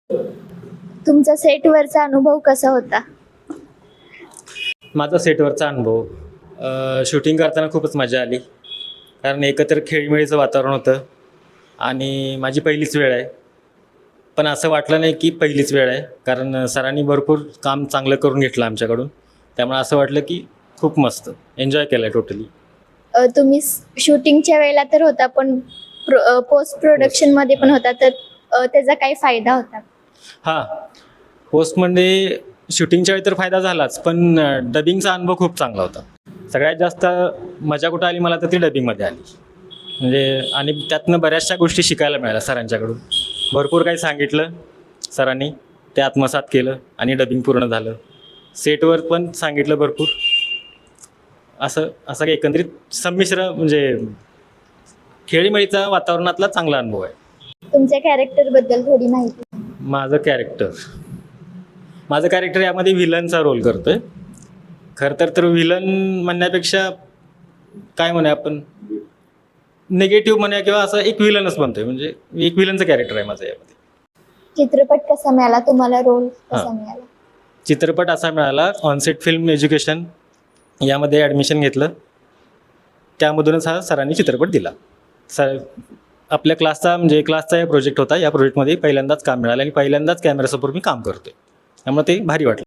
तुमचा सेटवरचा अनुभव कसा होता? माझा सेटवरचा अनुभव शूटिंग करताना खूपच मजा आली. कारण एकत्र खेळीमेळीचं वातावरण होतं आणि माझी पहिलीच वेळ आहे. पण असं वाटलं नाही की पहिलीच वेळ आहे, कारण सरांनी भरपूर काम चांगलं करून घेतलं आमच्याकडून. त्यामुळे असं वाटलं की खूप मस्त एन्जॉय केलं आहे टोटली. तुम्ही शूटिंगच्या वेळेला तर होता, पण पोस्ट प्रोडक्शनमध्ये पण होता, तर त्याचा काही फायदा होता? हां, पोस्टमध्ये शूटिंगच्या वेळी तर फायदा झालाच, पण डबिंगचा अनुभव खूप चांगला होता. सगळ्यात जास्त मजा कुठं आली मला तर ती डबिंगमध्ये आली. म्हणजे आणि त्यातनं बऱ्याचशा गोष्टी शिकायला मिळाल्या सरांच्याकडून. भरपूर काही सांगितलं सरांनी, ते आत्मसात केलं आणि डबिंग पूर्ण झालं. सेटवर पण सांगितलं भरपूर. असं असं एकंदरीत संमिश्र म्हणजे खेळीमेळीचा वातावरणातला चांगला अनुभव आहे. तुमच्या कॅरेक्टरबद्दल थोडी माहिती. माझं कॅरेक्टर यामध्ये व्हिलनचा रोल करतो आहे. खरं तर व्हिलन म्हणण्यापेक्षा काय म्हणूया आपण, निगेटिव्ह म्हणूया किंवा असं एक व्हिलनच बनतो आहे. म्हणजे एक व्हिलनचं कॅरेक्टर आहे माझं यामध्ये. चित्रपट कसा मिळाला तुम्हाला? रोल कसा हां. मिळाला? चित्रपट असा मिळाला, ऑनसेट फिल्म एज्युकेशन यामध्ये ॲडमिशन घेतलं. त्यामधूनच हा सरांनी चित्रपट दिला. आपल्या क्लासचा प्रोजेक्ट होता. या प्रोजेक्टमध्ये पहिल्यांदाच काम मिळालं आणि पहिल्यांदाच कॅमेऱ्यासमोर मी काम करतो आहे. त्यामुळे ते भारी वाटलं.